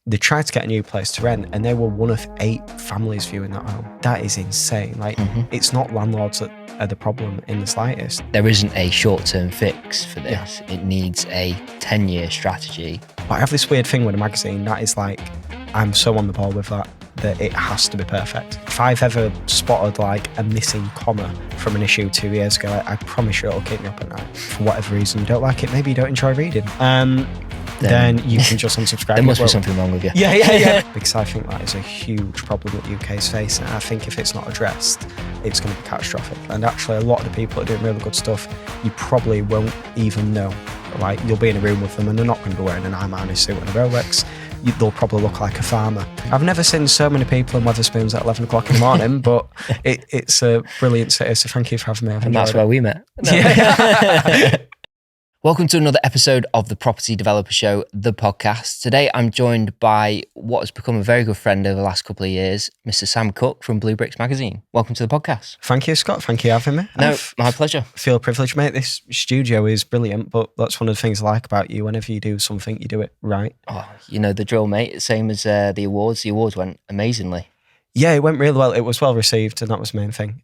They tried to get a new place to rent and they were one of 8 families viewing that home. That is insane. Like, it's not landlords that are the problem in the slightest. There isn't a short-term fix for this. Yeah. It needs a 10-year strategy. But I have this weird thing with a magazine that is like, I'm so on the ball with that it has to be perfect. If I've ever spotted like a missing comma from an issue 2 years ago, I promise you it'll keep me up at night. For whatever reason you don't like it, maybe you don't enjoy reading. Then you can just unsubscribe. There must be something wrong with you. Yeah. Because I think that is a huge problem that the UK is facing. I think if it's not addressed, it's going to be catastrophic. And actually, a lot of the people that are doing really good stuff, you probably won't even know. Like, you'll be in a room with them and they're not going to be wearing an Armani suit and a Rolex. They'll probably look like a farmer. I've never seen so many people in Wetherspoons at 11 o'clock in the morning, but it's a brilliant city, so thank you for having me. And that's where we met. No. Yeah. Welcome to another episode of the Property Developer Show, the podcast. Today I'm joined by what has become a very good friend over the last couple of years, Mr. Sam Cooke from Blue Bricks magazine. Welcome to the podcast. Thank you, Scott. Thank you for having me. No, my pleasure. I feel privileged, mate. This studio is brilliant, but that's one of the things I like about you. Whenever you do something, you do it right. Oh, you know the drill, mate. Same as the awards. The awards went amazingly. Yeah, it went really well. It was well received, and that was the main thing.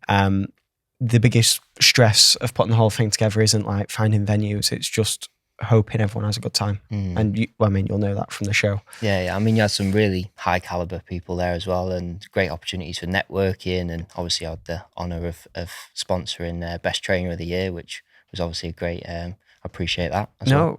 The biggest stress of putting the whole thing together isn't like finding venues. It's just hoping everyone has a good time. And you'll know that from the show. Yeah. I mean, you had some really high caliber people there as well, and great opportunities for networking. And obviously, I had the honour of sponsoring Best Trainer of the Year, which was obviously a great. I appreciate that.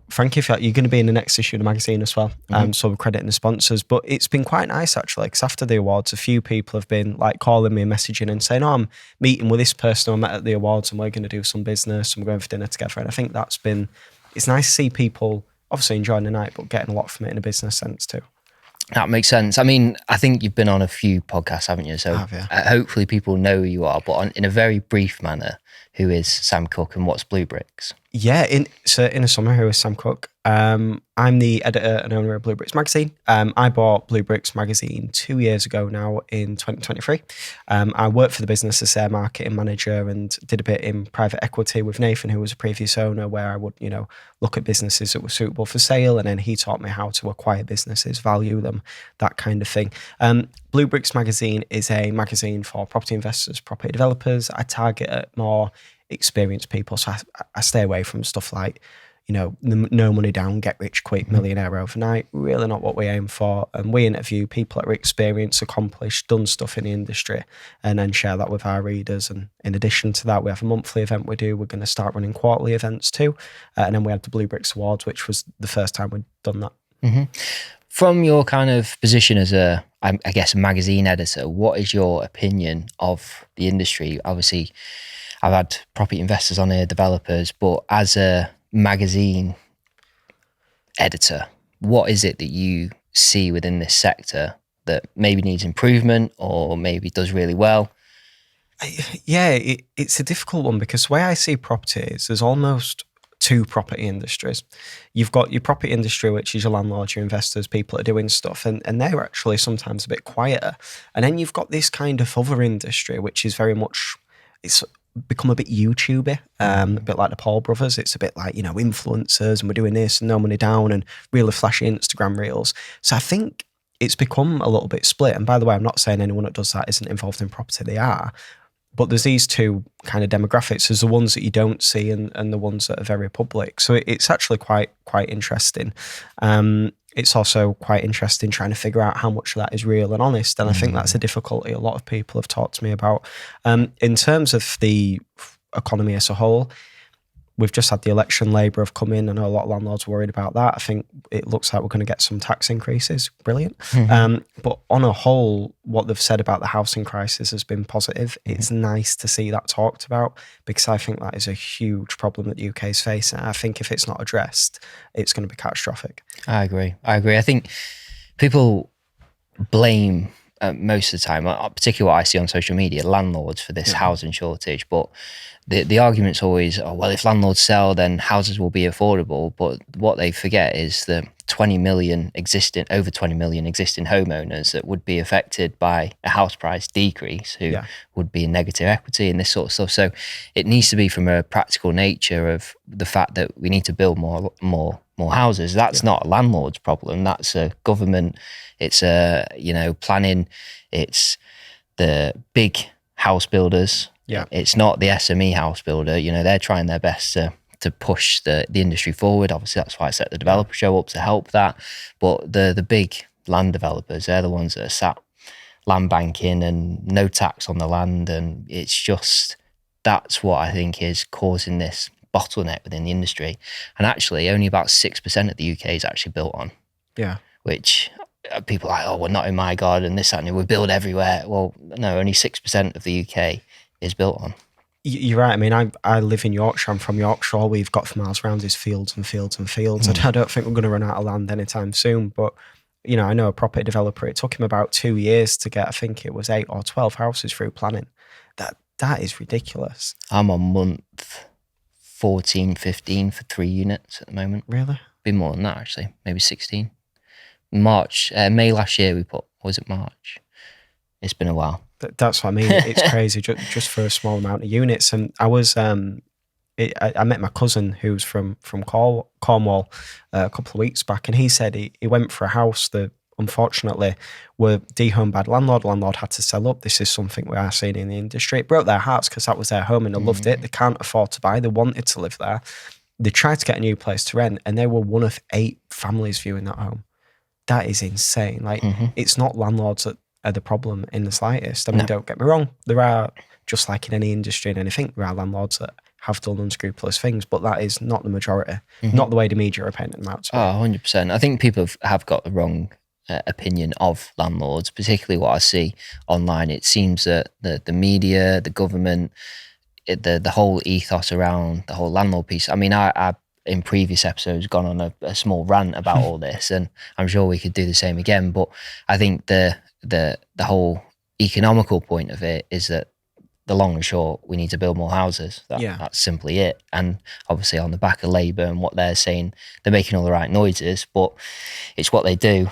Thank you for that. You're going to be in the next issue of the magazine as well. So we're crediting the sponsors. But it's been quite nice actually, because after the awards, a few people have been like calling me and messaging and saying, "Oh, I'm meeting with this person I met at the awards, and we're going to do some business, and we're going for dinner together." And I think it's nice to see people obviously enjoying the night, but getting a lot from it in a business sense too. That makes sense. I mean, I think you've been on a few podcasts, haven't you? So hopefully people know who you are, but in a very brief manner, who is Sam Cooke and what's Blue Bricks? Yeah, in a summer, who is Sam Cooke? I'm the editor and owner of Blue Bricks magazine. I bought Blue Bricks magazine 2 years ago now in 2023. I worked for the business as their marketing manager and did a bit in private equity with Nathan, who was a previous owner, where I would, look at businesses that were suitable for sale. And then he taught me how to acquire businesses, value them, that kind of thing. Blue Bricks magazine is a magazine for property investors, property developers. I target at more experienced people. So I stay away from stuff like, no money down, get rich quick, millionaire overnight. Really not what we aim for. And we interview people that are experienced, accomplished, done stuff in the industry, and then share that with our readers. And in addition to that, we have a monthly event we do. We're going to start running quarterly events too. And then we have the Blue Bricks Awards, which was the first time we'd done that. Mm-hmm. From your kind of position as a magazine editor, what is your opinion of the industry? Obviously, I've had property investors on here, developers, but as a magazine editor, what is it that you see within this sector that maybe needs improvement or maybe does really well? Yeah, it's a difficult one, because the way I see property is there's almost two property industries. You've got your property industry, which is your landlords, your investors, people that are doing stuff, and they're actually sometimes a bit quieter. And then you've got this kind of other industry, which is very much, it's become a bit YouTubey, a bit like the Paul brothers. It's a bit like, influencers, and we're doing this and no money down and really flashy Instagram reels. So I think it's become a little bit split. And by the way, I'm not saying anyone that does that isn't involved in property. They are. But there's these two kind of demographics. There's the ones that you don't see and the ones that are very public. So it's actually quite interesting. It's also quite interesting trying to figure out how much of that is real and honest. And I think that's a difficulty a lot of people have talked to me about. In terms of the economy as a whole, we've just had the election. Labour have come in. I know a lot of landlords are worried about that. I think it looks like we're going to get some tax increases. Brilliant. But on a whole, what they've said about the housing crisis has been positive. It's nice to see that talked about, because I think that is a huge problem that the UK is facing. I think if it's not addressed, it's going to be catastrophic. I agree. I think people blame most of the time, particularly what I see on social media, landlords for this housing shortage. But the argument's always, if landlords sell, then houses will be affordable. But what they forget is that over 20 million existing homeowners that would be affected by a house price decrease, who would be in negative equity and this sort of stuff. So it needs to be from a practical nature of the fact that we need to build more more houses. That's not a landlord's problem. That's a government. It's a, planning. It's the big house builders. Yeah. It's not the SME house builder. They're trying their best to push the industry forward. Obviously, that's why I set the developer show up to help that. But the big land developers, they're the ones that are sat land banking and no tax on the land. And it's just, that's what I think is causing this bottleneck within the industry. And actually, only about 6% of the UK is actually built on. Yeah. Which people are like, oh, we're not in my garden, this, that, and we build everywhere. Well, no, only 6% of the UK is built on. You're right. I mean, I live in Yorkshire. I'm from Yorkshire. All we've got for miles around is fields and fields and fields. And I don't think we're going to run out of land anytime soon. But, I know a property developer, it took him about 2 years to get, I think it was 8 or 12 houses through planning. That is ridiculous. I'm on month 14, 15 for 3 units at the moment. Really? Be more than that, actually. Maybe 16. May last year we put, was it March? It's been a while. That's what I mean. It's crazy just for a small amount of units. And I was, I met my cousin who's from Cornwall a couple of weeks back, and he said he went for a house that unfortunately were de-home bad landlord. Landlord had to sell up. This is something we are seeing in the industry. It broke their hearts because that was their home and they loved it. They can't afford to buy. They wanted to live there. They tried to get a new place to rent, and they were one of 8 families viewing that home. That is insane. Like, it's not landlords that are the problem in the slightest. I mean, don't get me wrong. There are, just like in any industry and anything, there are landlords that have done unscrupulous things, but that is not the majority. Not the way the media are painting them out to be. 100%. I think people have got the wrong opinion of landlords, particularly what I see online. It seems that the media, the government, the whole ethos around the whole landlord piece. I mean, I in previous episodes gone on a small rant about all this, and I'm sure we could do the same again. But I think the whole economical point of it is that the long and short, we need to build more houses. That's simply it. And obviously on the back of Labour and what they're saying, they're making all the right noises, but it's what they do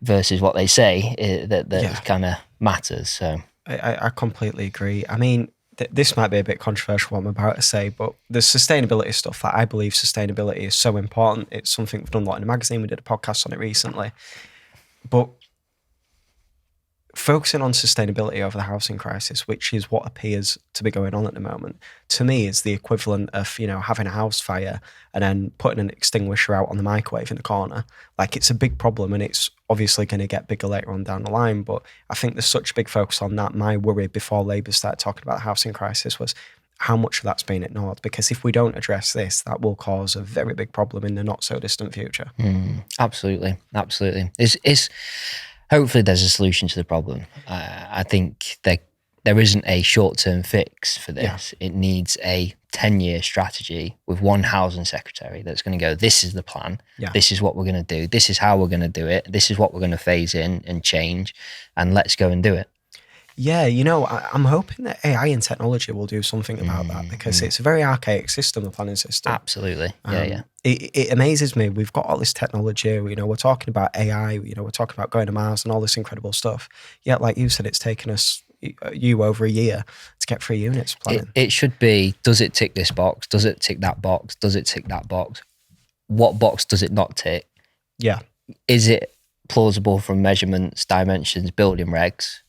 versus what they say that kind of matters. So I completely agree. I mean, this might be a bit controversial what I'm about to say, but the sustainability stuff, I believe sustainability is so important. It's something we've done a lot in the magazine. We did a podcast on it recently. But focusing on sustainability over the housing crisis, which is what appears to be going on at the moment, to me is the equivalent of, having a house fire and then putting an extinguisher out on the microwave in the corner. Like, it's a big problem, and it's obviously going to get bigger later on down the line. But I think there's such a big focus on that. My worry before Labour started talking about the housing crisis was how much of that's been ignored. Because if we don't address this, that will cause a very big problem in the not so distant future. Absolutely. It's hopefully there's a solution to the problem. I think there isn't a short-term fix for this. It needs a 10-year strategy with one housing secretary that's going to go, this is the plan, this is what we're going to do, this is how we're going to do it, this is what we're going to phase in and change, and let's go and do it. Yeah, I'm hoping that AI and technology will do something about that, because it's a very archaic system, the planning system. Absolutely, It amazes me. We've got all this technology, we're talking about AI, we're talking about going to Mars and all this incredible stuff. Yet, like you said, it's taken us, over a year to get 3 units planning. It should be, does it tick this box? Does it tick that box? Does it tick that box? What box does it not tick? Yeah. Is it plausible from measurements, dimensions, building regs?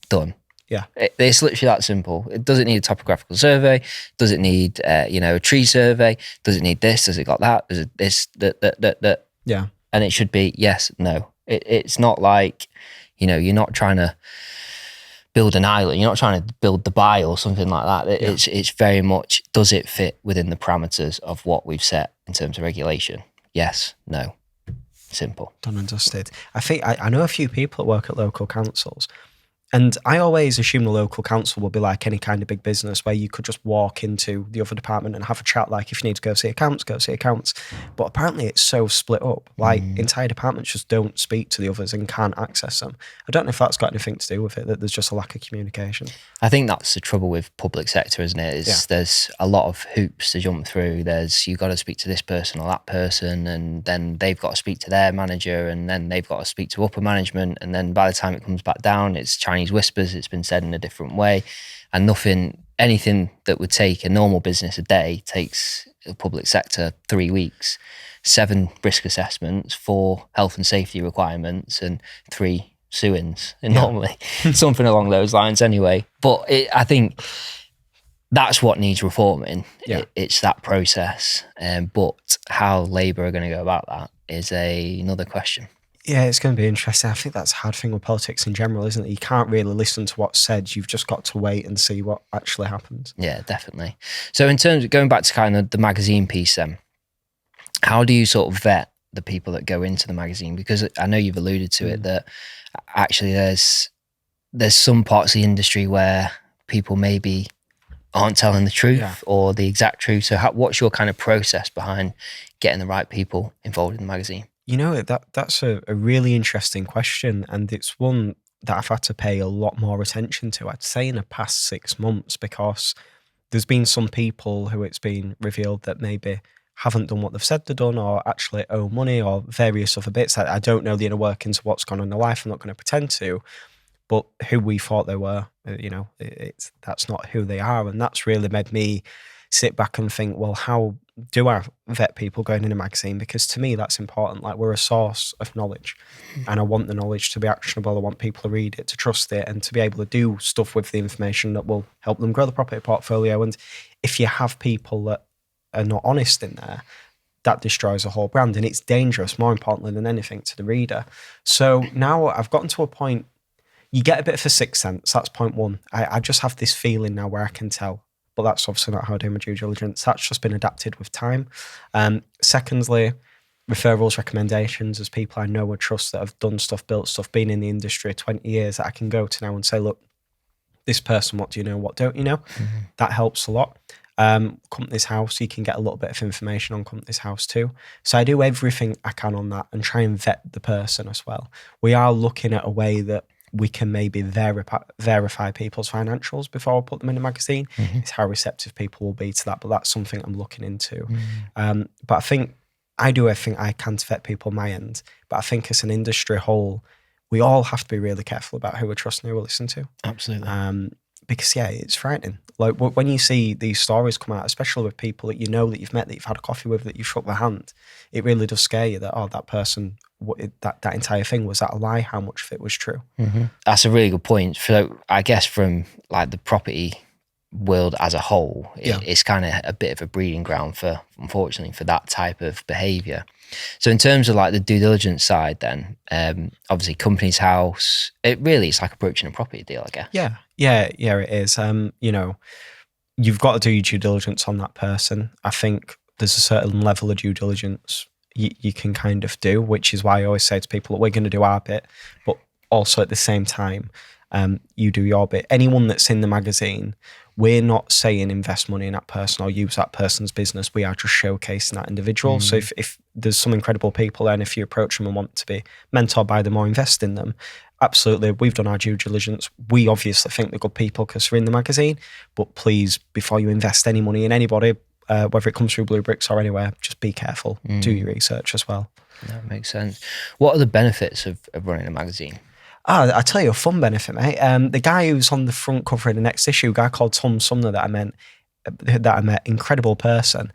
Done. Yeah. It's literally that simple. It doesn't need a topographical survey. Does it need, a tree survey? Does it need this? Does it got that? Does it this, that? Yeah. And it should be yes, no. It's not like, you're not trying to build an island. You're not trying to build Dubai or something like that. It's very much, does it fit within the parameters of what we've set in terms of regulation? Yes, no. Simple. Done and dusted. I think I know a few people that work at local councils, and I always assume the local council will be like any kind of big business where you could just walk into the other department and have a chat. Like, if you need to go see accounts, go see accounts. But apparently it's so split up. Like, entire departments just don't speak to the others and can't access them. I don't know if that's got anything to do with it, that there's just a lack of communication. I think that's the trouble with public sector, isn't it? There's a lot of hoops to jump through. You've got to speak to this person or that person, and then they've got to speak to their manager, and then they've got to speak to upper management. And then by the time it comes back down, it's Chinese whispers, it's been said in a different way, and anything that would take a normal business a day takes a public sector 3 weeks. 7 risk assessments, 4 health and safety requirements, and 3 sue-ins, and normally something along those lines anyway. But I think that's what needs reforming. It's that process. But how Labour are going to go about that is another question. Yeah, it's going to be interesting. I think that's a hard thing with politics in general, isn't it? You can't really listen to what's said. You've just got to wait and see what actually happens. Yeah, definitely. So in terms of going back to kind of the magazine piece then, how do you sort of vet the people that go into the magazine? Because I know you've alluded to it, that actually there's some parts of the industry where people maybe aren't telling the truth or the exact truth. So what's your kind of process behind getting the right people involved in the magazine? You know, that's a really interesting question, and it's one that I've had to pay a lot more attention to, I'd say, in the past 6 months, because there's been some people who it's been revealed that maybe haven't done what they've said they've done, or actually owe money, or various other bits. I don't know the inner workings of what's gone on in their life. I'm not going to pretend to, but who we thought they were, that's not who they are. And that's really made me sit back and think, well, how do I vet people going in a magazine? Because to me, that's important. Like, we're a source of knowledge, and I want the knowledge to be actionable. I want people to read it, to trust it, and to be able to do stuff with the information that will help them grow the property portfolio. And if you have people that are not honest in there, that destroys a whole brand, and it's dangerous, more importantly than anything, to the reader. So now I've gotten to a point, you get a bit of a sixth sense. That's point one. I just have this feeling now where I can tell. But that's obviously not how I do my due diligence. That's just been adapted with time. Secondly, referrals, recommendations, as people I know or trust that have done stuff, built stuff, been in the industry 20 years, that I can go to now and say, look, this person, what do you know, what don't you know? Mm-hmm. That helps a lot. Company's House, you can get a little bit of information on Company's House too. So I do everything I can on that and try and vet the person as well. We are looking at a way that we can maybe verify people's financials before we put them in a magazine. Mm-hmm. It's how receptive people will be to that, but that's something I'm looking into. Mm-hmm. But I think I do everything I can to vet people on my end. But I think as an industry whole, we all have to be really careful about who we're trusting, who we listen to. Absolutely. Because it's frightening. Like, when you see these stories come out, especially with people that you know, that you've met, that you've had a coffee with, that you've shook their hand, it really does scare you that, that person, that entire thing, was that a lie? How much of it was true? Mm-hmm. That's a really good point. So I guess from like the property world as a whole, it's kind of a bit of a breeding ground for, unfortunately, for that type of behaviour. So in terms of like the due diligence side then, obviously Company's House, it's like approaching a property deal, I guess. Yeah, it is. You've got to do your due diligence on that person. I think there's a certain level of due diligence you can kind of do, which is why I always say to people that we're going to do our bit, but also at the same time, you do your bit. Anyone that's in the magazine, we're not saying invest money in that person or use that person's business. We are just showcasing that individual. So if there's some incredible people there, and if you approach them and want to be mentored by them or invest in them, absolutely, we've done our due diligence. We obviously think they're good people because they're in the magazine, but please, before you invest any money in anybody, whether it comes through Blue Bricks or anywhere, just be careful. Do your research as well. That makes sense. What are the benefits of running a magazine? I tell you a fun benefit, mate. The guy who's on the front cover of the next issue, a guy called Tom Sumner that I met, incredible person.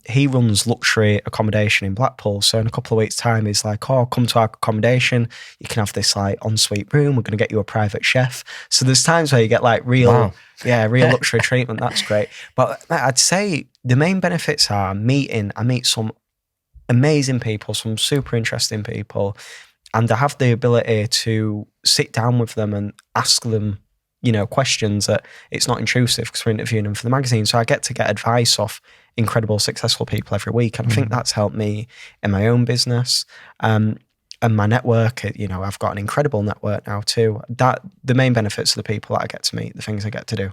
He runs luxury accommodation in Blackpool. So in a couple of weeks' time, he's like, "Oh, come to our accommodation. You can have this like ensuite room. We're going to get you a private chef." So there's times where you get like real luxury treatment. That's great. But I'd say the main benefits are I meet some amazing people, some super interesting people. And I have the ability to sit down with them and ask them, questions that it's not intrusive because we're interviewing them for the magazine. So I get to get advice off incredible, successful people every week. And I think that's helped me in my own business. And my network, I've got an incredible network now too. The main benefits of the people that I get to meet, the things I get to do.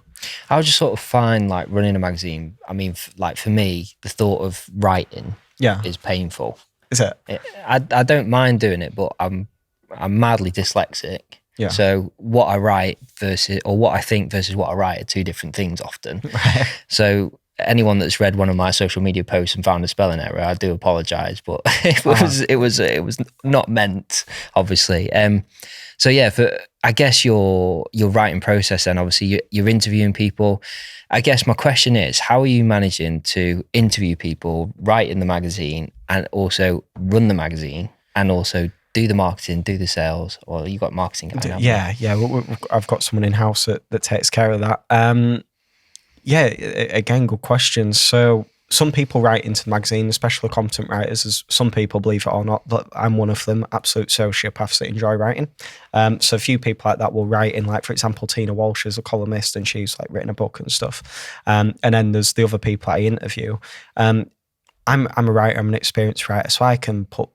How would you sort of find like running a magazine? I mean, like for me, the thought of writing is painful. Is it? I don't mind doing it, but I'm madly dyslexic. Yeah. So what I write or what I think versus what I write are two different things often. So anyone that's read one of my social media posts and found a spelling error, I do apologise, but it was not meant, obviously. So yeah, I guess your writing process then, obviously you're interviewing people. I guess my question is, how are you managing to interview people, write in the magazine, and also run the magazine and also do the marketing, do the sales, or you got marketing guy? Yeah. I've got someone in house that takes care of that. Yeah, again, good questions. So some people write into the magazine, especially competent writers, as some people, believe it or not, but I'm one of them, absolute sociopaths that enjoy writing. So a few people like that will write in, like, for example, Tina Walsh is a columnist and she's like written a book and stuff. And then there's the other people I interview. I'm a writer, I'm an experienced writer, so I can put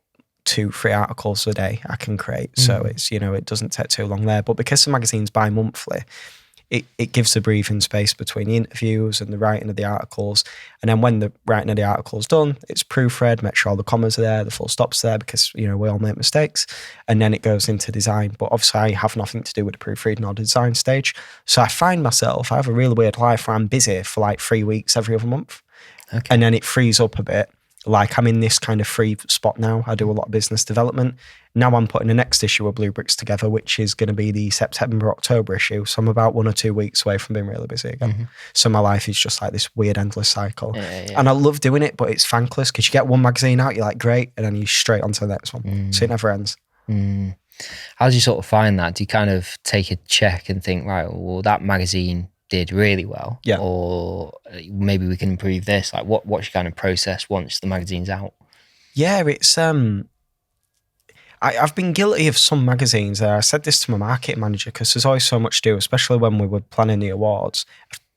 2-3 articles a day I can create. So it's, it doesn't take too long there. But because the magazine's bi-monthly, it gives the breathing space between the interviews and the writing of the articles. And then when the writing of the article's done, it's proofread, make sure all the commas are there, the full stops are there, because, we all make mistakes. And then it goes into design. But obviously I have nothing to do with the proofreading or the design stage. So I find myself, I have a really weird life where I'm busy for like 3 weeks every other month. Okay. And then it frees up a bit. Like, I'm in this kind of free spot now. I do a lot of business development. Now I'm putting the next issue of Blue Bricks together, which is going to be the September, October issue. So I'm about 1 or 2 weeks away from being really busy again. So my life is just like this weird, endless cycle. Yeah. And I love doing it, but it's thankless because you get one magazine out, you're like, great, and then you're straight on to the next one. So it never ends. How do you sort of find that? Do you kind of take a check and think, right, well, that magazine did really well, or maybe we can improve this? Like, what's your kind of process once the magazine's out? Yeah, it's I've been guilty of some magazines. I said this to my marketing manager because there's always so much to do, especially when we were planning the awards.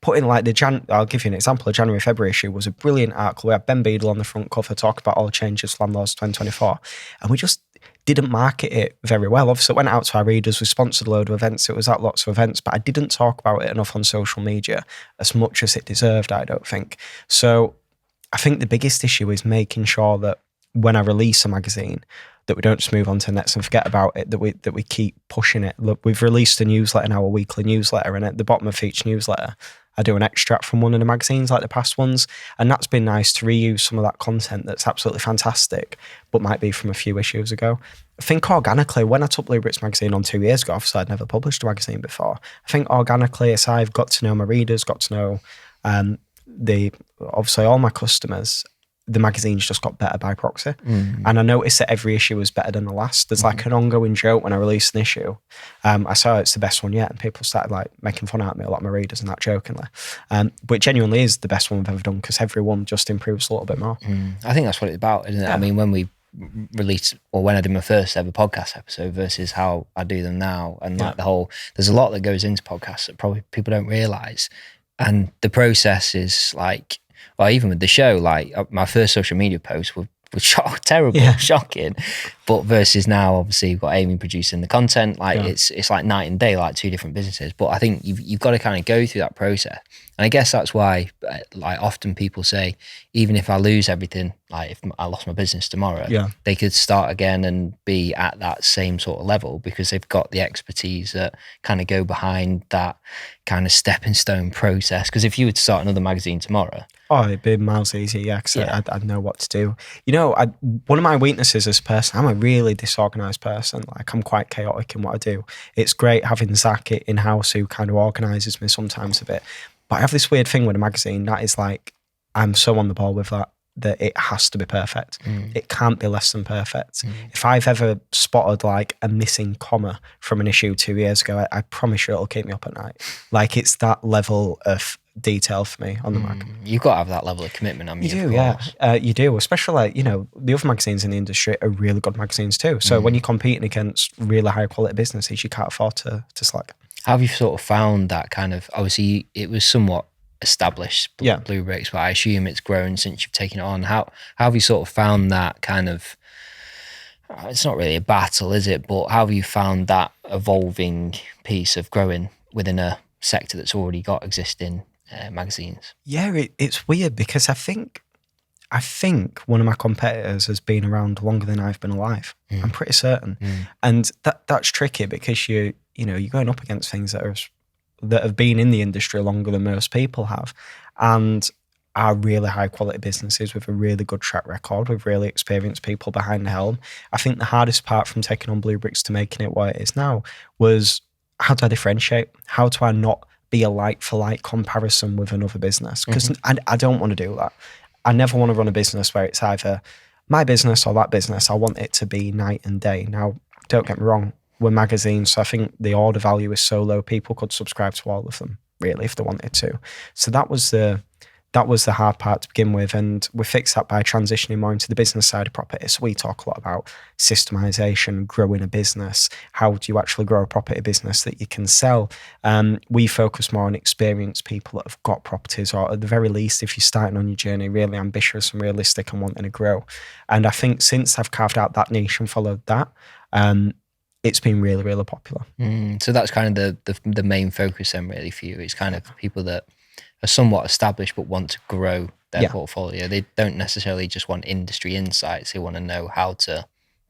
Put in like I'll give you an example. A January, February issue was a brilliant article. We had Ben Beadle on the front cover talk about all the changes to Landlords 2024, and we just didn't market it very well. Obviously, it went out to our readers. We sponsored a load of events. It was at lots of events, but I didn't talk about it enough on social media as much as it deserved, I don't think. So I think the biggest issue is making sure that when I release a magazine, that we don't just move on to Nets and forget about it, that we keep pushing it. Look, we've released a newsletter now, a weekly newsletter, and at the bottom of each newsletter, I do an extract from one of the magazines, like the past ones, and that's been nice to reuse some of that content that's absolutely fantastic, but might be from a few issues ago. I think organically, when I took Blue Bricks magazine on 2 years ago, obviously I'd never published a magazine before. I think organically, as I've got to know my readers, got to know obviously all my customers, the magazine's just got better by proxy. And I noticed that every issue was better than the last. There's like an ongoing joke when I released an issue. I saw it's the best one yet, and people started like making fun out of me, a lot of my readers, and that jokingly. But it genuinely is the best one we've ever done because every one just improves a little bit more. I think that's what it's about, isn't it? Yeah. I mean, when we released, or when I did my first ever podcast episode versus how I do them now, and like there's a lot that goes into podcasts that probably people don't realise. And the process is like, well, even with the show, like my first social media post was terrible, shocking. But versus now, obviously, you've got Amy producing the content. Like it's like night and day, like two different businesses. But I think you've got to kind of go through that process. And I guess that's why, like, often people say, even if I lose everything, like if I lost my business tomorrow, they could start again and be at that same sort of level because they've got the expertise that kind of go behind that kind of stepping stone process. Because if you were to start another magazine tomorrow, it'd be miles easier, because I'd know what to do. One of my weaknesses as a person, I'm a really disorganized person. Like, I'm quite chaotic in what I do. It's great having Zach in-house who kind of organises me sometimes a bit. But I have this weird thing with a magazine that is like, I'm so on the ball with that it has to be perfect. It can't be less than perfect. If I've ever spotted like a missing comma from an issue 2 years ago, I promise you it'll keep me up at night. Like, it's that level of detail for me on the mag. You've got to have that level of commitment on you. You do, you do. Especially like, the other magazines in the industry are really good magazines too. So when you're competing against really high quality businesses, you can't afford to slack. How have you sort of found that kind of, obviously it was somewhat established, Blue Bricks, but I assume it's grown since you've taken it on. How have you sort of found that kind of, it's not really a battle, is it? But how have you found that evolving piece of growing within a sector that's already got existing magazines? Yeah, it's weird because I think one of my competitors has been around longer than I've been alive. I'm pretty certain. And that's tricky because you're going up against things that have been in the industry longer than most people have, and are really high quality businesses with a really good track record, with really experienced people behind the helm. I think the hardest part from taking on Blue Bricks to making it what it is now was, how do I differentiate? How do I not be a like for like comparison with another business? Because I don't want to do that. I never want to run a business where it's either my business or that business, I want it to be night and day. Now, don't get me wrong, we're magazines, so I think the order value is so low, people could subscribe to all of them, really, if they wanted to. So that was the hard part to begin with, and we fixed that by transitioning more into the business side of property. So we talk a lot about systemization, growing a business. How do you actually grow a property business that you can sell? We focus more on experienced people that have got properties, or at the very least, if you're starting on your journey, really ambitious and realistic and wanting to grow. And I think since I've carved out that niche and followed that, it's been really, really popular. So that's kind of the main focus then, really, for you. It's kind of people that are somewhat established but want to grow their portfolio. They don't necessarily just want industry insights. They want to know how to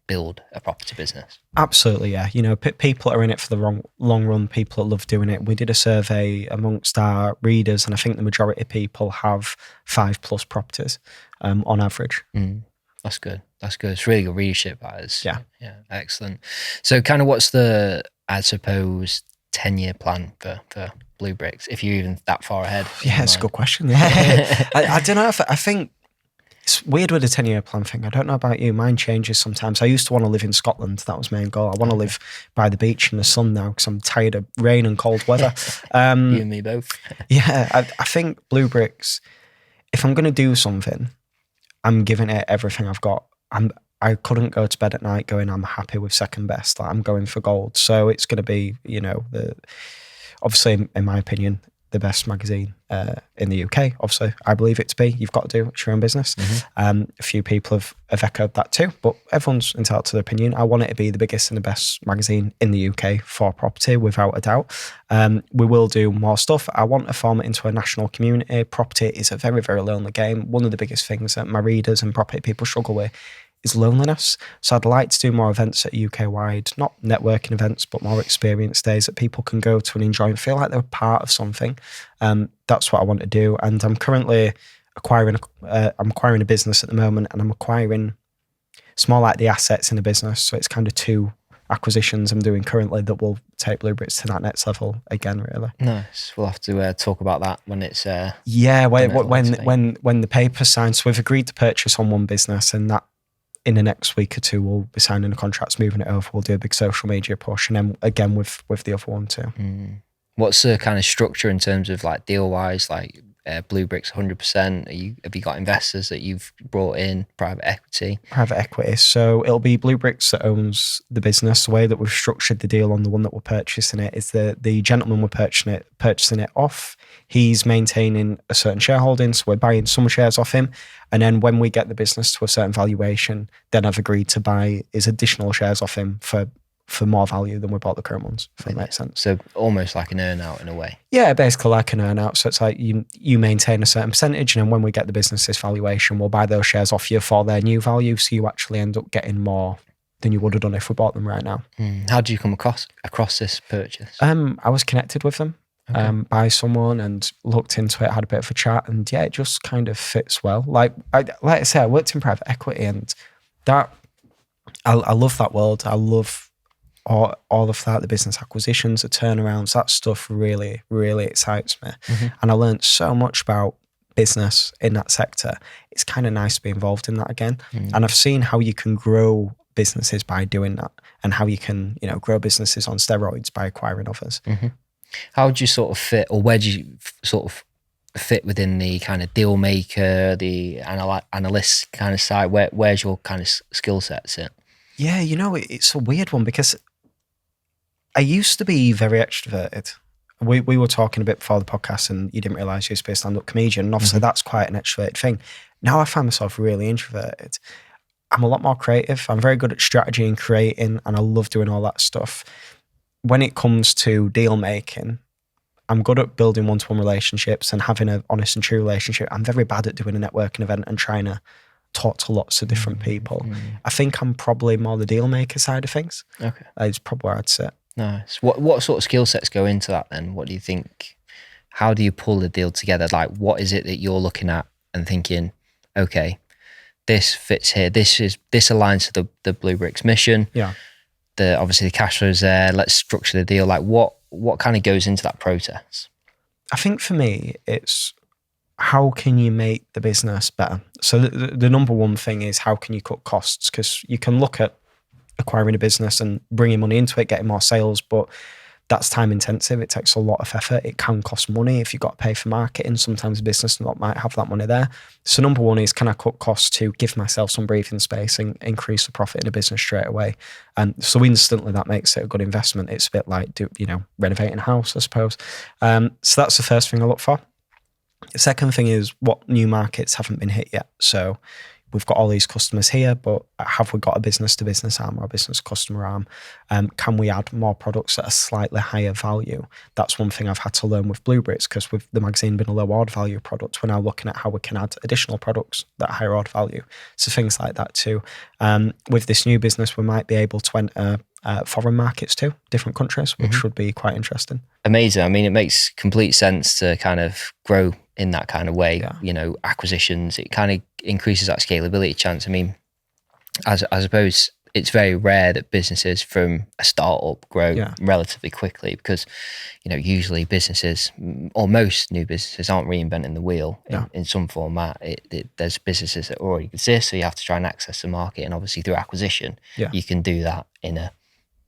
build a property business. Absolutely, yeah. You know, people are in it for the long run. People that love doing it. We did a survey amongst our readers, and I think the majority of people have 5+ properties on average. That's good. That's good. It's really good readership, that is. Yeah. Yeah, excellent. So kind of what's the, I suppose, 10-year plan for Blue Bricks, if you're even that far ahead? Yeah, it's a good question. Yeah. I don't know. I think it's weird with a 10-year plan thing. I don't know about you. Mine changes sometimes. I used to want to live in Scotland. That was my main goal. I want to live by the beach in the sun now because I'm tired of rain and cold weather. You and me both. Yeah, I think Blue Bricks, if I'm going to do something, I'm giving it everything I've got. I couldn't go to bed at night going, I'm happy with second best. Like, I'm going for gold. So it's going to be, you know, obviously, in my opinion, the best magazine in the UK. Obviously, I believe it to be. You've got to do it's your own business. A few people have echoed that too, but everyone's entitled to their opinion. I want it to be the biggest and the best magazine in the UK for property, without a doubt. We will do more stuff. I want to form it into a national community. Property is a very, very lonely game. One of the biggest things that my readers and property people struggle with is loneliness. So I'd like to do more events at UK-wide, not networking events, but more experience days that people can go to and enjoy and feel like they're part of something. That's what I want to do. And I'm currently acquiring a business at the moment, and I'm acquiring, it's more like the assets in the business. So it's kind of 2 acquisitions I'm doing currently that will take Blue Bricks to that next level again, really. Nice. We'll have to talk about that when it's when the paper's signed. So we've agreed to purchase on one business, and that in the next week or 2 we'll be signing the contracts, moving it over. We'll do a big social media push, and then again with the other one too. What's the kind of structure in terms of like deal wise, like Blue Bricks 100%? Have you got investors that you've brought in, private equity? Private equity. So it'll be Blue Bricks that owns the business. The way that we've structured the deal on the one that we're purchasing it is the gentleman we're purchasing it off. He's maintaining a certain shareholding, so we're buying some shares off him. And then when we get the business to a certain valuation, then I've agreed to buy his additional shares off him for more value than we bought the current ones, if that makes sense. So almost like an earn out in a way. Yeah, basically like an earn out. So it's like you maintain a certain percentage, and then when we get the business's valuation, we'll buy those shares off you for their new value. So you actually end up getting more than you would have done if we bought them right now. How did you come across this purchase? I was connected with them by someone and looked into it, had a bit of a chat, and yeah, it just kind of fits well. Like I say, I worked in private equity, and that I love that world. I love all of that, the business acquisitions, the turnarounds, that stuff really, really excites me. And I learned so much about business in that sector. It's kind of nice to be involved in that again. And I've seen how you can grow businesses by doing that, and how you can, grow businesses on steroids by acquiring others. How would you sort of fit, or where do you sort of fit within the kind of deal maker, the analyst kind of side? Where's your kind of skill set sit? Yeah, it's a weird one because I used to be very extroverted. We were talking a bit before the podcast, and you didn't realise you used to be a stand-up comedian, and obviously that's quite an extroverted thing. Now I find myself really introverted. I'm a lot more creative. I'm very good at strategy and creating, and I love doing all that stuff. When it comes to deal making, I'm good at building one-to-one relationships and having an honest and true relationship. I'm very bad at doing a networking event and trying to talk to lots of different people. I think I'm probably more the deal maker side of things. Okay. That's probably where I'd sit. Nice. What sort of skill sets go into that then? What do you think? How do you pull the deal together? Like, what is it that you're looking at and thinking, okay, this fits here. This aligns to the Blue Bricks mission. Yeah. Obviously the cash flow's there. Let's structure the deal. Like what kind of goes into that process? I think for me, it's how can you make the business better? So the number one thing is, how can you cut costs? Because you can look at acquiring a business and bringing money into it, getting more sales, but that's time intensive. It takes a lot of effort. It can cost money if you've got to pay for marketing. Sometimes a business not might have that money there. So number one is, can I cut costs to give myself some breathing space and increase the profit in a business straight away? And so instantly that makes it a good investment. It's a bit like renovating a house, I suppose. So that's the first thing I look for. The second thing is, what new markets haven't been hit yet? So we've got all these customers here, but have we got a business-to-business arm or a business-customer arm? Can we add more products at a slightly higher value? That's one thing I've had to learn with Bluebricks, because with the magazine being a low order value product, we're now looking at how we can add additional products that are higher order value. So things like that too. With this new business, we might be able to enter foreign markets too, different countries, which would be quite interesting. Amazing. I mean, it makes complete sense to kind of grow in that kind of way. Yeah. Acquisitions, it kind of increases that scalability chance. I mean, as I suppose it's very rare that businesses from a startup grow relatively quickly, because usually businesses, or most new businesses, aren't reinventing the wheel in some format. There's businesses that already exist, so you have to try and access the market, and obviously through acquisition you can do that in a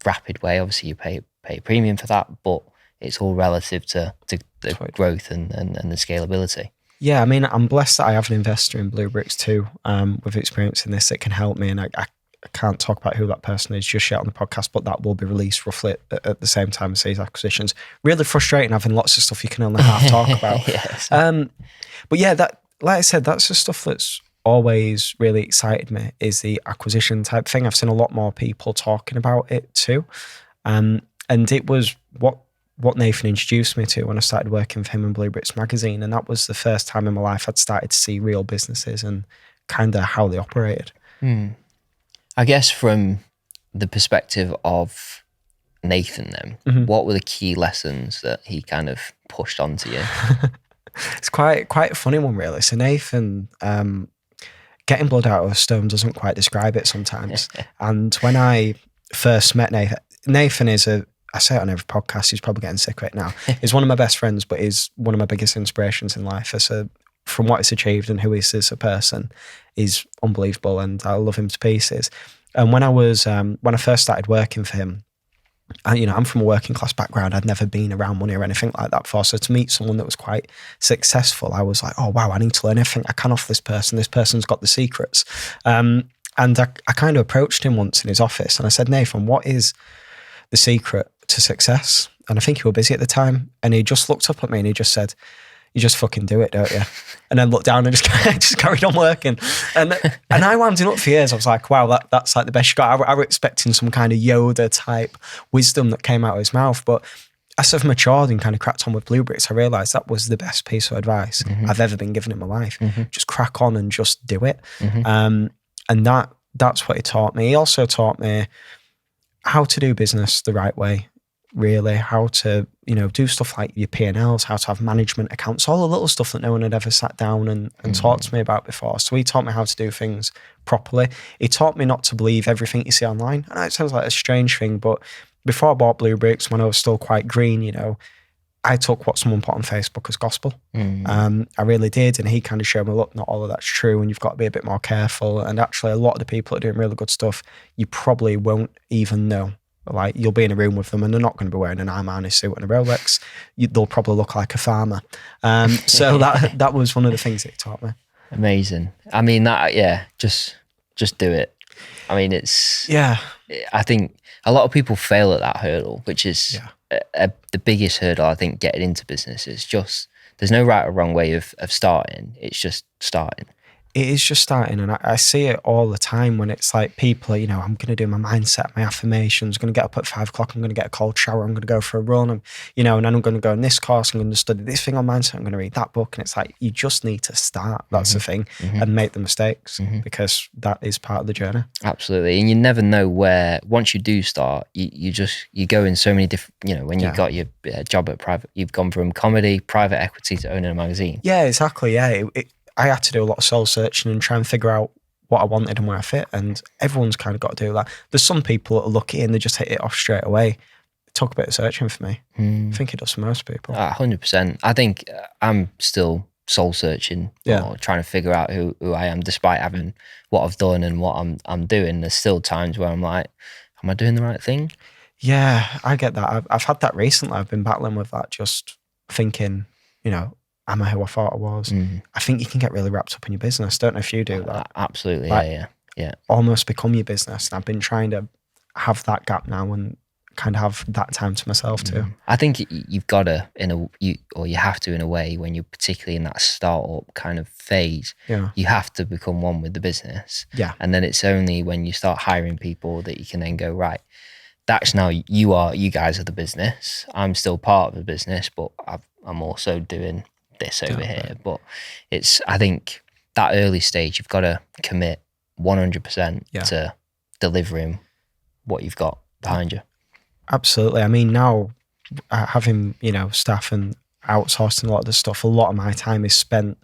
rapid way. Obviously you pay a premium for that, but it's all relative to the growth and the scalability. Yeah, I mean, I'm blessed that I have an investor in Bluebricks too, with experience in this that can help me. And I can't talk about who that person is just yet on the podcast, but that will be released roughly at the same time as these acquisitions. Really frustrating having lots of stuff you can only half talk about. Yes. But yeah, that, like I said, that's the stuff that's always really excited me, is the acquisition type thing. I've seen a lot more people talking about it too. And it was what Nathan introduced me to when I started working for him in Bluebricks magazine. And that was the first time in my life I'd started to see real businesses and kind of how they operated. I guess from the perspective of Nathan then, what were the key lessons that he kind of pushed onto you? It's quite a funny one, really. So Nathan, getting blood out of a stone doesn't quite describe it sometimes. And when I first met Nathan is I say it on every podcast, he's probably getting sick right now. He's one of my best friends, but he's one of my biggest inspirations in life. From what he's achieved and who he is as a person, is unbelievable, and I love him to pieces. And when I first started working for him, I'm from a working class background. I'd never been around money or anything like that before. So to meet someone that was quite successful, I was like, oh wow, I need to learn everything I can off this person. This person's got the secrets. And I kind of approached him once in his office and I said, Nathan, what is the secret to success? And I think he was busy at the time, and he just looked up at me and he just said, you just fucking do it, don't you? And then looked down and just carried on working. And I wound it up for years. I was like, wow, that's like the best you got. I was expecting some kind of Yoda type wisdom that came out of his mouth. But as I've matured and kind of cracked on with Bluebricks, I realised that was the best piece of advice I've ever been given in my life. Just crack on and just do it. And that's what he taught me. He also taught me how to do business the right way, really, how to, do stuff like your P&Ls, how to have management accounts, all the little stuff that no one had ever sat down and talked to me about before. So he taught me how to do things properly. He taught me not to believe everything you see online. I know it sounds like a strange thing, but before I bought Bluebricks, when I was still quite green, I took what someone put on Facebook as gospel. I really did. And he kind of showed me, look, not all of that's true, and you've got to be a bit more careful. And actually, a lot of the people that are doing really good stuff, you probably won't even know. Like, you'll be in a room with them and they're not going to be wearing an Armani suit and a Rolex. They'll probably look like a farmer. So that was one of the things that he taught me. Amazing. I mean, just do it. I mean, I think a lot of people fail at that hurdle, which is the biggest hurdle, I think, getting into business. Is just, there's no right or wrong way of starting. It's just starting. It is just starting, and I see it all the time when it's like people are, I'm going to do my mindset, my affirmations, going to get up at 5 o'clock, I'm going to get a cold shower, I'm going to go for a run, and then I'm going to go in this course, I'm going to study this thing on mindset, I'm going to read that book, and it's like, you just need to start, that's the thing, and make the mistakes, because that is part of the journey. Absolutely, and you never know where, once you do start, you go in so many different, when you got your job at private, you've gone from comedy, private equity to owning a magazine. Yeah, exactly, I had to do a lot of soul searching and try and figure out what I wanted and where I fit. And everyone's kind of got to do that. There's some people that are lucky and they just hit it off straight away. It took a bit of searching for me. I think it does for most people. 100%. I think I'm still soul searching Yeah. or trying to figure out who I am, despite having what I've done and what I'm doing. There's still times where I'm like, am I doing the right thing? Yeah, I get that. I've had that recently. I've been battling with that, just thinking, am I who I thought I was? I think you can get really wrapped up in your business. Don't know if you do that. Absolutely, Like, yeah. Almost become your business. And I've been trying to have that gap now and kind of have that time to myself too. I think you've got to, you have to in a way, when you're particularly in that startup kind of phase, Yeah. you have to become one with the business. Yeah. And then it's only when you start hiring people that you can then go, right, that's now you guys are the business. I'm still part of the business, but I'm also doing this over here. But I think that early stage, you've got to commit 100% to delivering what you've got behind you. Absolutely. I mean, now having, staff and outsourcing a lot of the stuff, a lot of my time is spent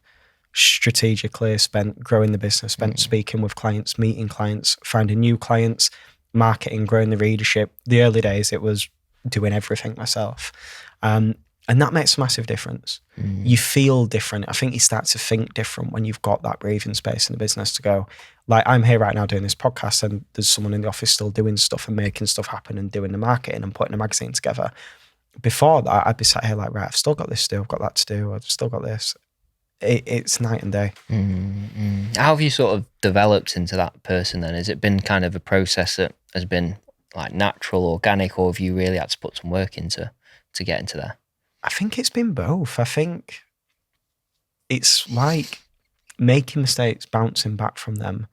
strategically, spent growing the business, spent speaking with clients, meeting clients, finding new clients, marketing, growing the readership. The early days, it was doing everything myself. And that makes a massive difference. You feel different. I think you start to think different when you've got that breathing space in the business to go, like, I'm here right now doing this podcast and there's someone in the office still doing stuff and making stuff happen and doing the marketing and putting a magazine together. Before that, I'd be sat here like, right, I've still got this to do, I've got that to do, I've still got this. It's night and day. How have you sort of developed into that person then? Has it been kind of a process that has been like natural, organic, or have you really had to put some work into to get into there? I think it's been both. I think it's like making mistakes, bouncing back from them.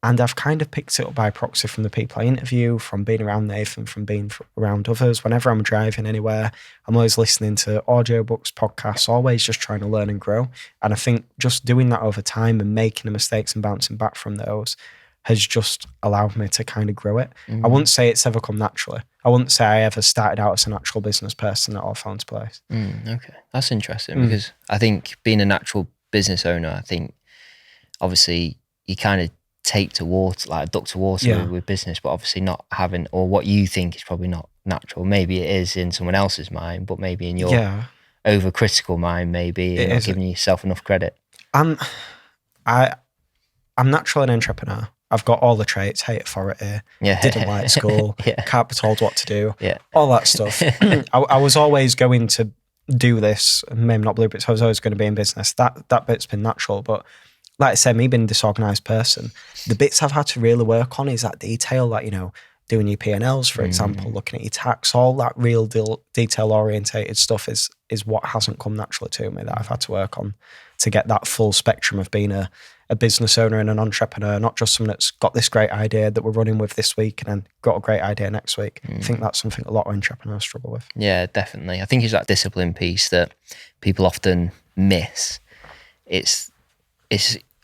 And I've kind of picked it up by proxy from the people I interview, from being around Nathan, from being around others. Whenever I'm driving anywhere, I'm always listening to audiobooks, podcasts, always just trying to learn and grow. And I think just doing that over time and making the mistakes and bouncing back from those has just allowed me to kind of grow it. I wouldn't say it's ever come naturally. I wouldn't say I ever started out as a natural business person that all fell into place. Okay, that's interesting because I think being a natural business owner, I think obviously you kind of take to water, like a duck to water with business, but obviously not having, or what you think is probably not natural. Maybe it is in someone else's mind, but maybe in your overcritical mind, maybe you're not giving yourself enough credit. I'm naturally an entrepreneur. I've got all the traits, hate authority, didn't like school, can't be told what to do, all that stuff. I was always going to do this, maybe not blueprints, I was always going to be in business. That bit's been natural, but like I said, me being a disorganised person, the bits I've had to really work on is that detail, like, doing your P&Ls, for example, looking at your tax, all that real detail-orientated stuff is what hasn't come naturally to me, that I've had to work on to get that full spectrum of being a business owner and an entrepreneur, not just someone that's got this great idea that we're running with this week and then got a great idea next week. I think that's something a lot of entrepreneurs struggle with. Yeah, definitely. I think it's that discipline piece that people often miss. It's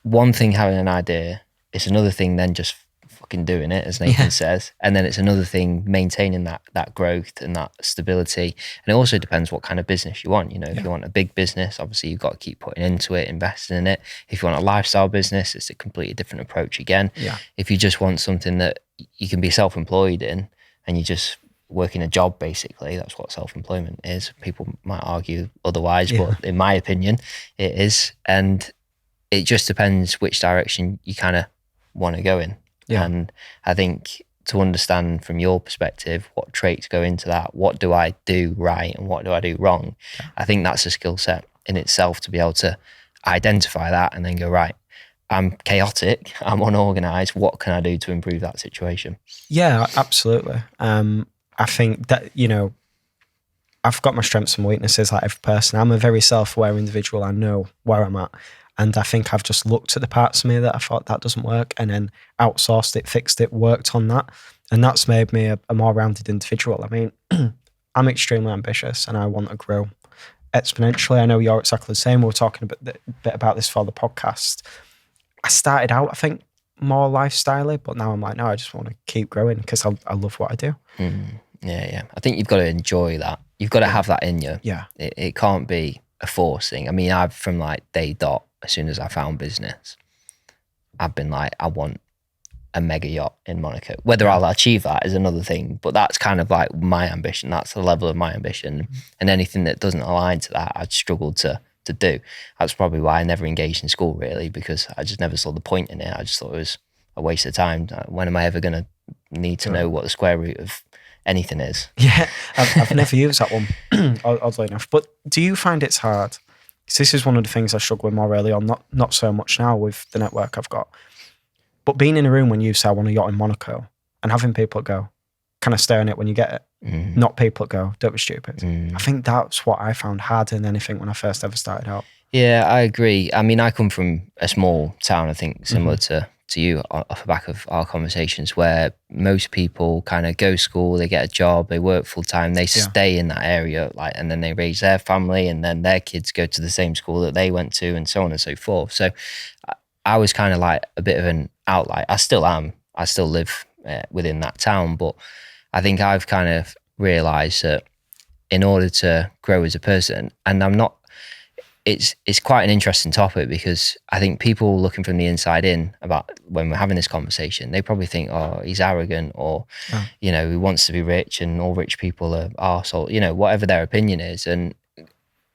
one thing having an idea, it's another thing then just fucking doing it, as Nathan says, and then it's another thing maintaining that growth and that stability. And it also depends what kind of business you want. If you want a big business, obviously you've got to keep putting into it, investing in it. If you want a lifestyle business, it's a completely different approach again. If you just want something that you can be self-employed in and you just working a job, basically, that's what self-employment is. People might argue otherwise, but in my opinion it is. And it just depends which direction you kind of want to go in. And I think to understand from your perspective what traits go into that, what do I do right and what do I do wrong, I think that's a skill set in itself to be able to identify that and then go, right, I'm chaotic, I'm unorganized, what can I do to improve that situation? Yeah, absolutely. I think that, I've got my strengths and weaknesses like every person. I'm a very self-aware individual. I know where I'm at. And I think I've just looked at the parts of me that I thought that doesn't work and then outsourced it, fixed it, worked on that. And that's made me a more rounded individual. I mean, I'm extremely ambitious and I want to grow exponentially. I know you're exactly the same. We were talking a bit about this for the podcast. I started out, I think, more lifestyle-y, but now I'm like, no, I just want to keep growing because I love what I do. Yeah. I think you've got to enjoy that. You've got to have that in you. Yeah. It can't be a force thing. I mean, I've from like day dot, as soon as I found business, I've been like, I want a mega yacht in Monaco. Whether I'll achieve that is another thing, but that's kind of like my ambition. That's the level of my ambition. And anything that doesn't align to that, I'd struggle to to do. That's probably why I never engaged in school, really, because I just never saw the point in it. I just thought it was a waste of time. When am I ever going to need to know what the square root of anything is? Yeah, I've never used that one, oddly enough. But do you find it's hard? Because this is one of the things I struggle with more early on, not so much now with the network I've got. But being in a room when you say, I want a yacht in Monaco, and having people go, can I stay on it when you get it? Not people go, don't be stupid. I think that's what I found harder than anything when I first ever started out. Yeah, I agree. I mean, I come from a small town, I think, similar to you, off the back of our conversations, where most people kind of go to school, they get a job, they work full time, they stay in that area, like, and then they raise their family, and then their kids go to the same school that they went to, and so on and so forth. So I was kind of like a bit of an outlier. I still am. I still live within that town, but I think I've kind of realised that in order to grow as a person, and I'm not, it's quite an interesting topic, because I think people looking from the inside in about when we're having this conversation, they probably think, oh, he's arrogant, or, you know, he wants to be rich and all rich people are arsehole, you know, whatever their opinion is. And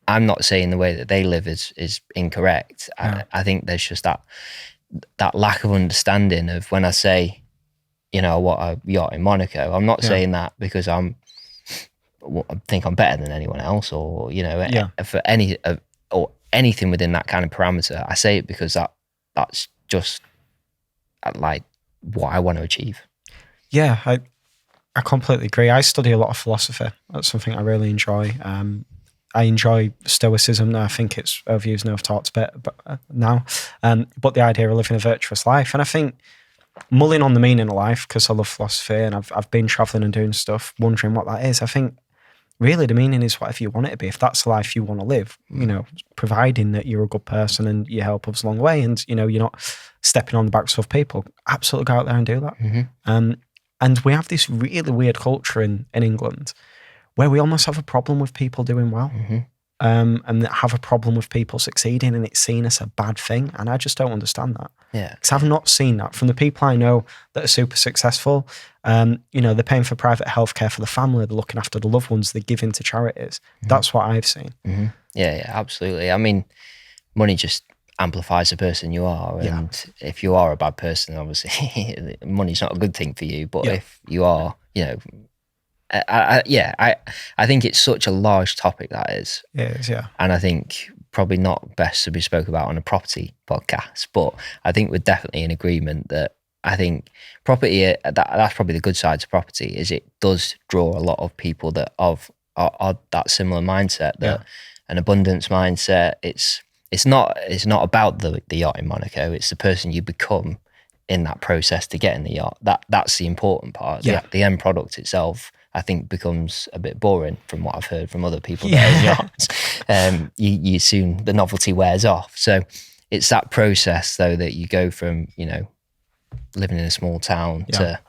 I'm not saying the way that they live is incorrect. I think there's just that lack of understanding of when I say, you know, what a yacht in Monaco, I'm not saying that because I think I'm better than anyone else, or, you know, for any or anything within that kind of parameter. I say it because that's just like what I want to achieve. Yeah, I completely agree. I study a lot of philosophy. That's something I really enjoy. I enjoy Stoicism. I think it's overused and over-talked a bit now. But the idea of living a virtuous life. And I think mulling on the meaning of life, because I love philosophy and I've been travelling and doing stuff, wondering what that is. I think really the meaning is whatever you want it to be. If that's the life you want to live, you know, providing that you're a good person and you help others along the way, and, you know, you're not stepping on the backs of people, absolutely go out there and do that. And we have this really weird culture in England where we almost have a problem with people doing well, and have a problem with people succeeding, and it's seen as a bad thing. And I just don't understand that. Yeah, because I've not seen that from the people I know that are super successful. You know, they're paying for private healthcare for the family, they're looking after the loved ones, they're giving to charities. That's what I've seen. Yeah, absolutely. I mean, money just amplifies the person you are, and if you are a bad person, obviously money's not a good thing for you. But if you are, you know, I think it's such a large topic, that is. It is, yeah. And I think probably not best to be spoke about on a property podcast, but I think we're definitely in agreement that I think property, that's probably the good side to property, is it does draw a lot of people that are that similar mindset, that an abundance mindset. It's not about the yacht in Monaco, it's the person you become in that process to get in the yacht. That's the important part. The end product itself, I think, becomes a bit boring from what I've heard from other people that own yachts. You soon, the novelty wears off. So it's that process, though, that you go from, you know, living in a small town to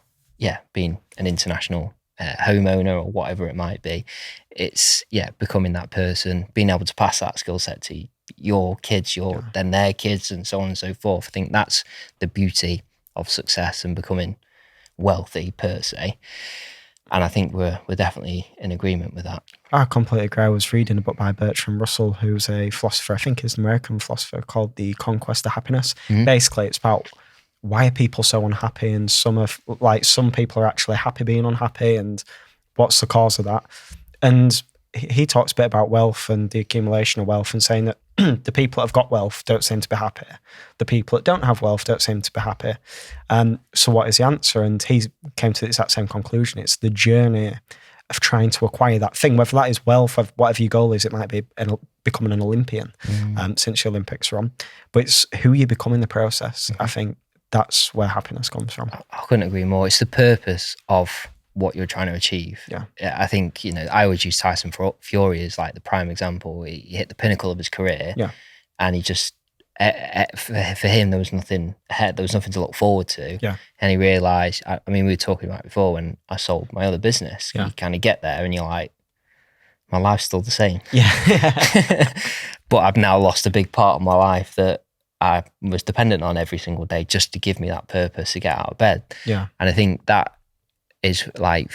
being an international homeowner or whatever it might be. It's becoming that person, being able to pass that skill set to your kids, then their kids, and so on and so forth. I think that's the beauty of success and becoming wealthy per se. And I think we're definitely in agreement with that. I completely agree. I was reading a book by Bertrand Russell, who's a philosopher, I think he's an American philosopher, called The Conquest of Happiness. Basically, it's about why are people so unhappy, and some people are actually happy being unhappy, and what's the cause of that. And he talks a bit about wealth and the accumulation of wealth, and saying that the people that have got wealth don't seem to be happy. The people that don't have wealth don't seem to be happy. So what is the answer? And he came to the exact same conclusion. It's the journey of trying to acquire that thing, whether that is wealth, whatever your goal is. It might be becoming an Olympian, since the Olympics are on. But it's who you become in the process. I think that's where happiness comes from. I couldn't agree more. It's the purpose of what you're trying to achieve. I think, you know, I always use Tyson Fury as like the prime example. He hit the pinnacle of his career, and he just for him there was nothing ahead, there was nothing to look forward to, and he realized, I mean, we were talking about it before when I sold my other business, you kind of get there and you're like, my life's still the same, but I've now lost a big part of my life that I was dependent on every single day just to give me that purpose to get out of bed. And I think that is like,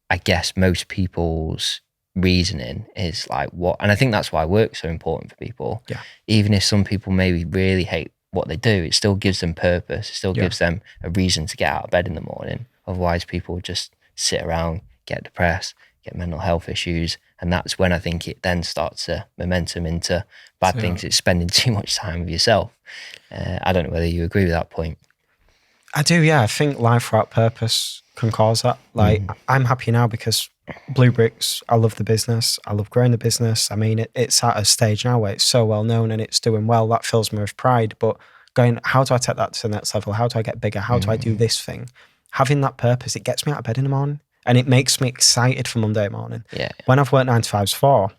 I guess most people's reasoning is like what, and I think that's why work's so important for people. Yeah. Even if some people maybe really hate what they do, it still gives them purpose. It still gives them a reason to get out of bed in the morning. Otherwise, people just sit around, get depressed, get mental health issues. And that's when I think it then starts a momentum into bad things. It's spending too much time with yourself. I don't know whether you agree with that point. I do, yeah. I think life without purpose can cause that. Like, I'm happy now because Blue Bricks, I love the business. I love growing the business. I mean, it's at a stage now where it's so well known and it's doing well. That fills me with pride. But going, how do I take that to the next level? How do I get bigger? How do I do this thing? Having that purpose, it gets me out of bed in the morning and it makes me excited for Monday morning. Yeah. When I've worked 9 to 5s for,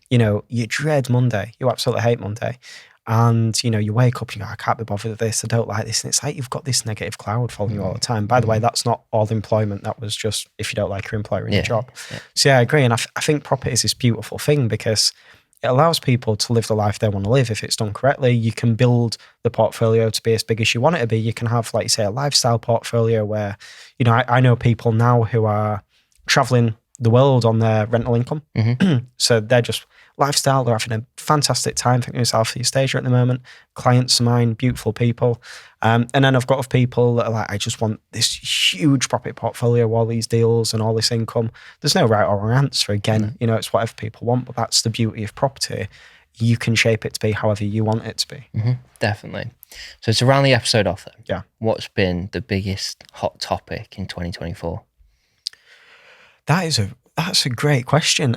you dread Monday. You absolutely hate Monday. And, you wake up and you go, I can't be bothered with this. I don't like this. And it's like you've got this negative cloud following you all the time. By the way, that's not all employment. That was just if you don't like your employer in your job. Yeah. So yeah, I agree. And I think property is this beautiful thing because it allows people to live the life they want to live. If it's done correctly, you can build the portfolio to be as big as you want it to be. You can have, like you say, a lifestyle portfolio where, I know people now who are traveling the world on their rental income. So they're just lifestyle. They're having a fantastic time. I think in Southeast Asia at the moment. Clients of mine, beautiful people. And then I've got other people that are like, I just want this huge property portfolio, all these deals and all this income. There's no right or wrong answer. Again, it's whatever people want, but that's the beauty of property. You can shape it to be however you want it to be. Definitely. So to round the episode off then, yeah. What's been the biggest hot topic in 2024? That's a great question.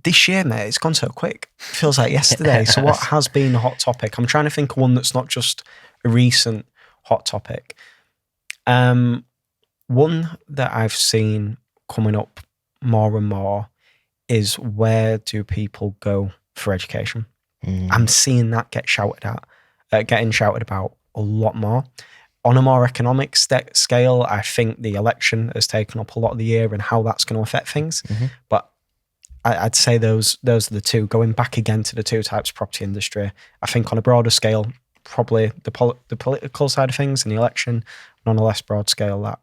This year, mate, it's gone so quick. It feels like yesterday. So what has been a hot topic? I'm trying to think of one that's not just a recent hot topic. One that I've seen coming up more and more is where do people go for education? I'm seeing that getting shouted about a lot more. On a more economic scale, I think the election has taken up a lot of the year and how that's going to affect things. But I'd say those are the two. Going back again to the two types of property industry, I think on a broader scale, probably the political side of things and the election, and on a less broad scale, that.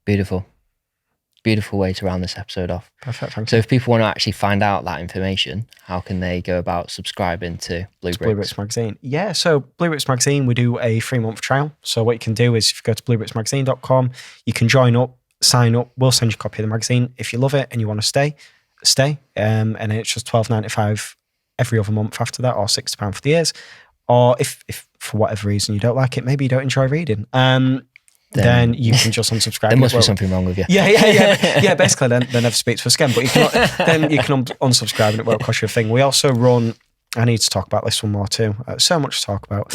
Beautiful way to round this episode off. Perfect, thanks. So if people want to actually find out that information, how can they go about subscribing to Blue Bricks Magazine? Yeah, so Blue Bricks Magazine, we do a 3-month trial. So what you can do is if you go to bluebricksmagazine.com, you can join up, sign up. We'll send you a copy of the magazine. If you love it and you want to stay. And it's just $12.95 every other month after that, or £60 for the years. Or if for whatever reason you don't like it, maybe you don't enjoy reading. Then you can just unsubscribe. There must be something wrong with you. Yeah. Basically, then never speak to us again. But you can unsubscribe and it won't cost you a thing. We also run. I need to talk about this one more too. So much to talk about.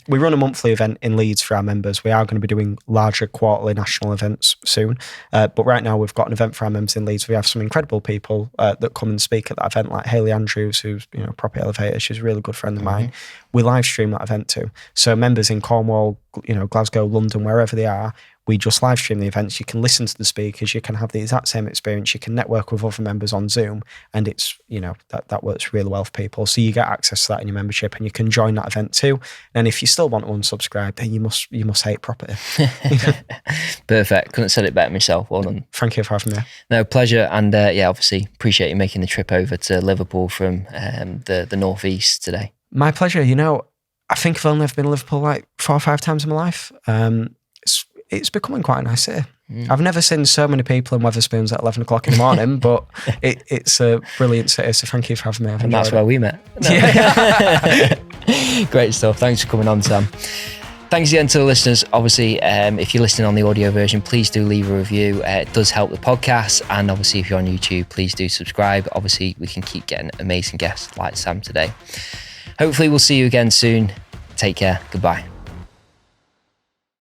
We run a monthly event in Leeds for our members. We are going to be doing larger quarterly national events soon. But right now we've got an event for our members in Leeds. We have some incredible people that come and speak at that event, like Hayley Andrews, who's property elevator. She's a really good friend of mine. We live stream that event too. So members in Cornwall, Glasgow, London, wherever they are, we just live stream the events. You can listen to the speakers. You can have the exact same experience. You can network with other members on Zoom, and it's that works really well for people. So you get access to that in your membership, and you can join that event too. And if you still want to unsubscribe, then you must hate property. Perfect. Couldn't have said it better myself. Well done. Thank you for having me. No, pleasure. And obviously appreciate you making the trip over to Liverpool from the northeast today. My pleasure. I think I've only ever been to Liverpool like 4 or 5 times in my life. It's becoming quite a nice city. I've never seen so many people in Wetherspoons at 11 o'clock in the morning, but it's a brilliant city. So thank you for having me. And that's where we met. Great stuff. Thanks for coming on, Sam. Thanks again to the listeners. Obviously, if you're listening on the audio version, please do leave a review. It does help the podcast. And obviously, if you're on YouTube, please do subscribe. Obviously, we can keep getting amazing guests like Sam today. Hopefully, we'll see you again soon. Take care. Goodbye.